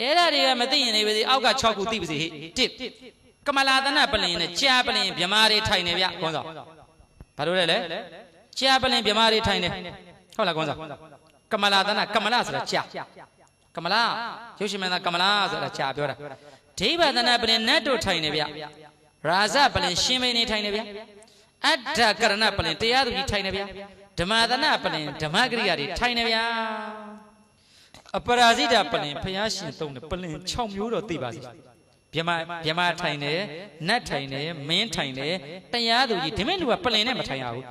era dia mati ini beri auga choku ti beri tip kemalatana pelin ne cia pelin biamari thai ne biak konsa baru le cia pelin biamari thai ne kau lah konsa kemalatana kemala sudah cia kemala Yoshimena kemala sudah cia biora tiba tanah pelin neto thai ne biak raza pelin shime ni thai ne biak ada karena pelin tiada di thai ne biak Dhamadana pelin dhamagriya di thai ne biak Aparazita pelin payashin tong pelin chom yuro tiba Biama thai ne nat thai ne main thai ne tayadu ji demen lu pelin ne ma thai ya hu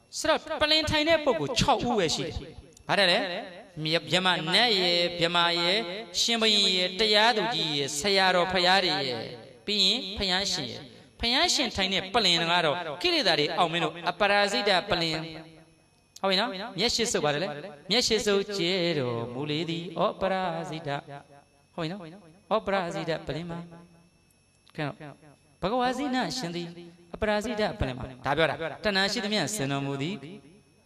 sra pelin thai ne pok ko 6 ဦးပဲရှိတယ်ဗါတယ်လေbiama nat ye biama ye shin bayin ye tayadu ji ye sayaro phaya ri ye pi yin phayashin thai ne pelin nga do kileda ri aw min do aparazita pelinဟုတ်ပြီနော်မျက်ရှိစုပ်ပါတယ်လေမျက်ရှိစုပ်ကျေတော်မူလေသည်ဩပရာဇိတဟုတ်ပြီနော်ဩပရာဇိတပလင်မှာကဲဘဂဝါဇိနရှင်သည်အပရာဇိတပလင်မှာဒါပြောတာတဏှာရှိသမျှစင်တော်မူသည်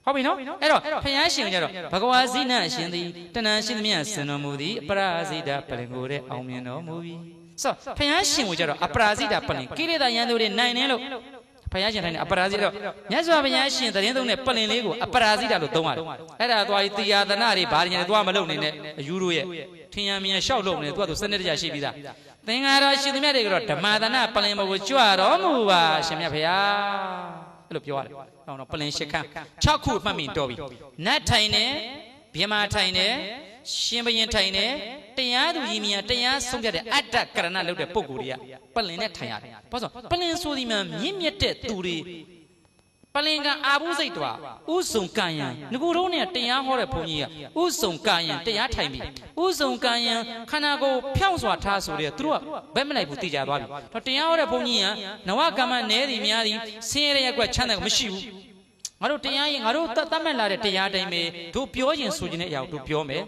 ဟုတ်ပြီနော်အဲ့တော့ဖယားရှင်ကြတော့ဘဂဝါဇိနရှင်သည်တဏှာရှိသမျှစင်တော်မူသည်အပရာဇိတပလင်ကိုတဲ့အောင်မြင်တော်မူပြီဆိုဖယားရှင်ကိုကြတော့အပရာဇိတပလင်ကိလေသာရန်သူတွေနိုင်နေလို့ဖယားရှင်တိုင်းအပရာဇိတော့မြတ်စွာဘုရားရှင်သတင်းသုံးတဲ့ပလင်လေးကိုအပရာဇိတလို့သုံးရတယ်အဲ့ဒါသွားပြီးတရားသနာတွေဘာညာသွားမလုပ်နေနဲ့အယူတို့ရဲ့ထင်ရမြင်လျှောက်လို့နေသူကသူစနစ်တကျရှိပြီးသားသင်္ဃာတော်ရှင်သမြတ်တွေကတော့ဓမ္မသနာပလင်ဘကိုကြွတော်မူပါရှင်မြတ်ဘုရားအဲ့လိုပြောရတယ်ဟောတော့ပလင်ရှစ်ခန်း6ခုမှတ်မိတော်ပြီနတ်ထိုင်နေဗြဟ္မာထိုင်နေရှင်ဘရင်ထိုင်နေတရားသူကြီးများတရားဆုံးဖြတ်တဲ့အတ္တကရဏလုပ်တဲ့ပုဂ္ဂိုလ်တွေကပလင်နဲ့ထိုင်ရတယ်ဘာလို့ပလင်ဆိုဒီမှာမြင့်မြတ်တဲ့သူတွေပလင်ကအာဘူးစိတ်တော်ဥစုံကံယံငကိုတော့နဲ့တရားဟောတဲ့ဘုန်းကြီးကဥစုံကံယံတရားထိုင်ပြီဥစုံကံယံခန္ဓာကိုယ်ဖြောင့်စွာထားဆိုတဲ့သူတို့ကဘက်မလိုက်ဘူးသိကြသွားပြီတော့တရားဟောတဲ့ဘုန်းကြီးကနဝကမ္မနဲသည်များသည်ဆင်းရဲရဲ့ကွက်ချမ်းတဲ့ကိုမရှိဘူးငါတို့တရားရင်ငါတို့တတ်မှတ်လာတဲ့တရားတိုင်းပဲတို့ပြောခြင်းဆိုခြင်းတဲ့အရာကိုတို့ပြောမယ်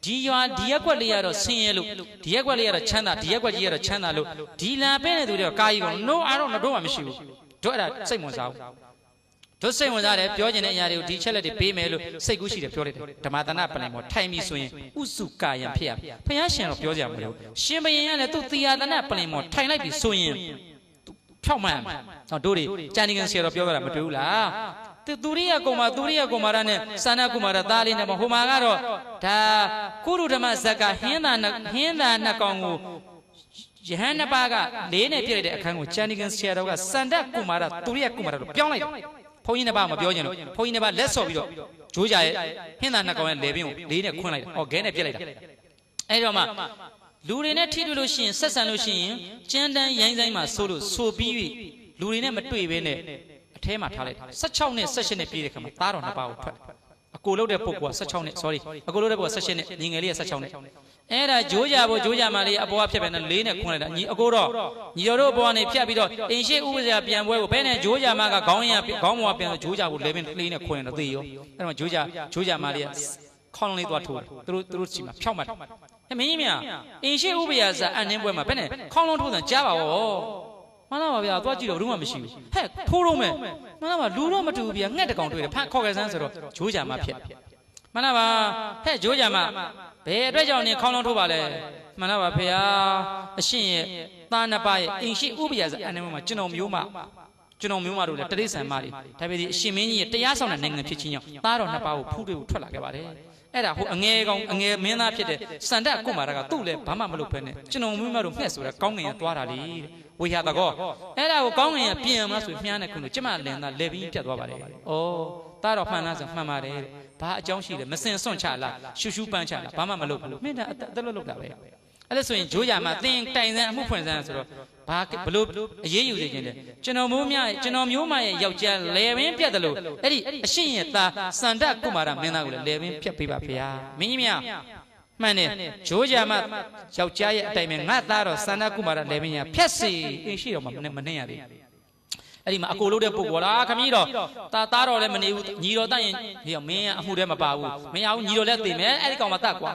ဒီရွာဒီရက်ွက်လေးရတော့ဆင်းရဲလို့ဒီရက်ွက်လေးရတော့ချမ်းသာဒီရက်ွက်ကြီးရတော့ချမ်းသာလို့ဒီလံပဲတဲ့သူတွေကကာယီကောင် no အားတော့တော့မှမရှိဘူးတို့အဲ့ဒါစိတ်ဝင်စားဘူးတို့စိတ်ဝင်စားတယ်ပြောခြင်းတဲ့အရာတွေကိုဒီချက်လက်တွေပေးမယ်လို့စိတ်ကူးရှိတယ်ပြောလိုက်တယ်ဓမ္မသနာပလင်ပေါ်ထိုင်ပြီးဆိုရင်ဥစုကာယံဖြစ်ရဘုရားရှင်တော့ပြောကြမလို့ရှင်ဘရင်ကလည်းသူ့တရားသနာပလင်ပေါ်ထိုင်လိုက်ပြီးဆိုရင်ဖြောက်မှန်တို့တွေကြာနေကန်ဆရာတော်ပြောတာမတွေ့ဘူးလားသူရိယကုမာရနဲ့သာနာကုမာရသားလေးနဲ့ဟိုမှာကတော့ဒါကုရုဓမ္မဇက်ကဟင်းသာနှစ်ကောင်ကိုယဟန်နှစ်ပါးကလေးနဲ့ပြည့်တဲ့အခန်းကိုချန်ဒီကန်ဆရာတော်ကစန္ဒကုမာရသူရိယကုမာရလို့ပြောင်းလိုက်တယ်ဘုန်းကြီးနှစ်ပါးမပြောချင်လို့ဘုန်းကြီးနှစ်ပါးလက်ဆော့ပြီးတော့ဂျိုးကြရဲ့ဟင်းသာနှစ်ကောင်ရဲ့လေပင်ကိုလေးနဲ့ခွန်းလိုက်တယ်ခဲနဲ့ပြည့်လိုက်တာအဲ့တော့မှလူတွေနဲ့ထိတွေ့လို့ရှိရင်ဆက်ဆံလို့ရှိရင်ကျန်းတန်းရိုင်းဆိုင်မှာဆိုပြီးလူတွေနဲ့မတွေ့ဘဲနဲ့အထဲမှာထားလိုက်16နဲ့18နဲ့ပြည့်တဲ့ခါမှာသားတော်နှစ်ပါးကိုထွက်အကိုလုတ်တဲ့ပုဂ္ဂိုလ်က16နဲ့ sorry အကိုလုတ်တဲ့ပုဂ္ဂိုလ်က18နဲ့ညီငယ်လေးက16နဲ့အဲ့ဒါဂျိုးကြမှာလေးအပေါ်ကဖြတ်ပဲနဲ့4နဲ့ခွန်းလိုက်တာညီအကိုတော့ညီတော်တို့အပေါ်ကနေဖြတ်ပြီးတော့အင်ရှိဥပဇာပြန်ပွဲကိုဘယ်နဲ့ဂျိုးကြမှာကခေါင်းပေါ်ပြန်ဂျိုးကြကိုလည်း4နဲ့ခွန်းနေတော့သိရောအဲ့တော့ဂျိုးကြမှာလေးကခေါင်းလေးသွားထိုးသူတို့ချီမှာဖြောက်မှတ်မင်းကြီးမြအင်ရှိဥပဇာအန်နှင်းပွဲမှာဘယ်နဲ့ခေါင်းလုံးထိုးတယ်ကြားပါဘောမှန်လားပါဗျာသွားကြည့်တော့ဘူးမှမရှိဘူးဟဲ့ထိုးတော့မယ်မှန်လားပါလူတော့မတူဘူးဗျာငှက်တကောင်တွေ့တယ်ဖတ်ခေါ်ခဲ့စမ်းဆိုတော့ဂျိုးကြမှာဖြစ်မှန်လားပါဟဲ့ဂျိုးကြမှာဘယ်အတွက်ကြောင့်နေခေါင်းလုံးထိုးပါလဲမှန်လားပါဖေဟာအရှင်ရဲ့သားနှစ်ပါးရဲ့အင်ရှိဥပယဇာအနည်းမှာကျွန်တော်မျိုးမတို့လည်းတရိษံမတွေဒါပေမဲ့အရှင်မင်းကြီးရဲ့တရားဆောင်တဲ့နိုင်ငံဖြစ်ခြင်းကြောင့်သားတော်နှစ်ပါးကိုဖူးတွေ့ကိုထွက်လာခဲ့ပါတယ်အဲ့ဒါဟိုအငယ်မင်းသားဖြစ်တဲ့စန္ဒကုမာရကသူ့လည်းဘာမှမလုပ်ဘဲနဲ့ကျွန်တော်မျိုးမတို့ငှက်ဆိုတာကောင်းငင်ရသွားတာလေဝေဟာတကောအဲ့ဒါကိုကောင်းငင်ရပြင်မဆိုမြားနေခွန်းလို့ကျမလင်သားလေပြီးပြတ်သွားပါတယ်ဩသားတော်မှန်လားဆိုမှန်ပါတယ်ဘာအကြောင်းရှိလဲမစင်စွန့်ချလားရှူရှူပန်းချလားဘာမှမလုပ်ဘူးမင်းဒါအသက်လုပ်တာပဲအဲ့ဒါဆိုရင်ဂျိုးကြမှာသင်တိုင်စံအမှုဖွင့်စမ်းဆိုတော့ဘာဘလို့အရေးယူနေခြင်းလဲကျွန်တော်မျိုးမရဲ့ယောက်ျားလေပင်ပြတ်တယ်လို့အဲ့ဒီအရှင်ရဲ့သားစန္ဒကုမာရမင်းသားကိုလည်းလေပင်ပြတ်ပေးပါဖေဟာမင်းကြီးများမှန်တယ်ဂျိုးကြမှာယောက်ျားရဲ့အတိုင်ပဲငါသားတော့စန္ဒကုမာရလေပင်ရဖြတ်စီအင်းရှိတော့မှမနှင်းရသေးအဲ့ဒီမှာအကိုလို့တဲ့ပုဂ္ဂိုလ်လားခမကြီးတော့သားတော်လည်းမနေဘူးညီတော်တတ်ရင်မင်းအမှုထဲမပါဘူးမရဘူးညီတော်လည်းသိမယ်အဲ့ဒီကောင်မှတတ်ကွာ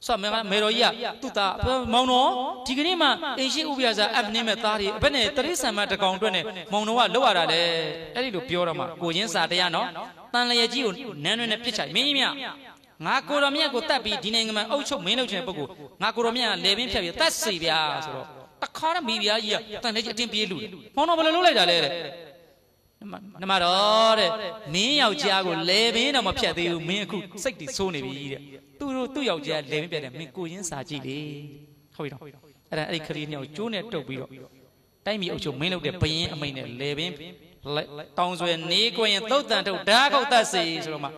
ဆိုမေတော်ကြီးကသူ့သားမောင်တော်ဒီကနေ့မှအင်ရှိဥပယဇာအပ်နေမဲ့သားတွေဘယ်နဲ့တရိษံမတကောင်အတွက်နဲ့မောင်တော်ကလောက်ရတာလေအဲ့ဒီလိုပြောတော့မှကိုချင်းစာတရားနော်တန်လျက်ကြီးကိုနန်းနွဲ့နဲ့ပြစ်ချိုင်မင်းကြီးမြ ငါကိုတော်မြတ်ကိုတတ်ပြီးဒီနိုင်ငံမှာအုပ်ချုပ်မင်းလုပ်ချင်တဲ့ပုဂ္ဂိုလ်ငါကိုတော်မြတ်ကလေပင်ဖြတ်ပြီးတတ်စီဗျာဆိုတော့တခါတော့မိဖုရားကြီးကတန်လေးကြီးအတင်းပြေးလူမောင်တော်ဘယ်လိုလုပ်လိုက်တာလဲတဲ့နမတော်တဲ့မင်းယောက်ျားကိုလေပင်တော့မဖြတ်သေးဘူးမင်းအခုစိတ်တည်ဆိုးနေပြီတဲ့သူ့ယောက်ျားလေပင်ပြတ်တယ်မင်းကိုရင်းစာကြည့်လေဟုတ်ပြီတော့အဲ့ခလေးနှစ်ယောက်ကျိုးနဲ့တုတ်ပြီးတော့တိုင်းပြည်အုပ်ချုပ်မင်းလုပ်တဲ့ဘရင်အမိန်နဲ့လေပင်တောင်းဆွဲနေကိုရင်သုတ်တန်ထုတ်ဓာတ်ခုတ်တတ်စီဆိုတော့မှ